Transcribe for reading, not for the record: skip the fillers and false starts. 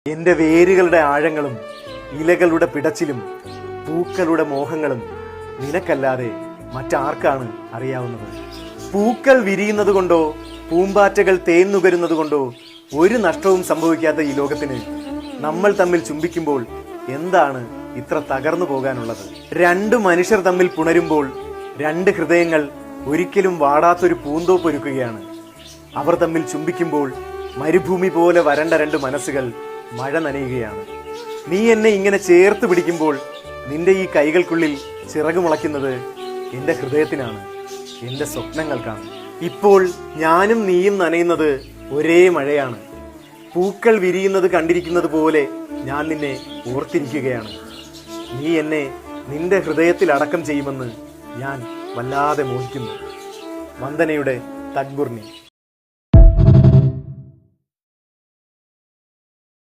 എന്റെ വേരുകളുടെ ആഴങ്ങളും ഇലകളുടെ പിടച്ചിലും പൂക്കളുടെ മോഹങ്ങളും നിനക്കല്ലാതെ മറ്റാർക്കാണ് അറിയാവുന്നത്? പൂക്കൾ വിരിയുന്നത് കൊണ്ടോ പൂമ്പാറ്റകൾ തേൻ നുകരുന്നത് കൊണ്ടോ ഒരു നഷ്ടവും സംഭവിക്കാത്ത ഈ ലോകത്തിന് നമ്മൾ തമ്മിൽ ചുംബിക്കുമ്പോൾ എന്താണ് ഇത്ര തകർന്നു പോകാനുള്ളത്? രണ്ട് മനുഷ്യർ തമ്മിൽ പുണരുമ്പോൾ രണ്ട് ഹൃദയങ്ങൾ ഒരിക്കലും വാടാത്തൊരു പൂന്തോപ്പൊരുക്കുകയാണ്. അവർ തമ്മിൽ ചുംബിക്കുമ്പോൾ മരുഭൂമി പോലെ വരണ്ട രണ്ട് മനസ്സുകൾ മഴ നനയുകയാണ്. നീ എന്നെ ഇങ്ങനെ ചേർത്ത് പിടിക്കുമ്പോൾ നിന്റെ ഈ കൈകൾക്കുള്ളിൽ ചിറക് മുളയ്ക്കുന്നത് എന്റെ ഹൃദയത്തിനാണ്, എന്റെ സ്വപ്നങ്ങൾക്കാണ്. ഇപ്പോൾ ഞാനും നീയും നനയുന്നത് ഒരേ മഴയാണ്. പൂക്കൾ വിരിയുന്നത് കണ്ടിരിക്കുന്നത് പോലെ ഞാൻ നിന്നെ ഓർത്തിരിക്കുകയാണ്. നീ എന്നെ നിന്റെ ഹൃദയത്തിൽ അടക്കം ചെയ്യുമെന്ന് ഞാൻ വല്ലാതെ മോഹിക്കുന്നു. വന്ദനയുടെ തക്ബുർണി.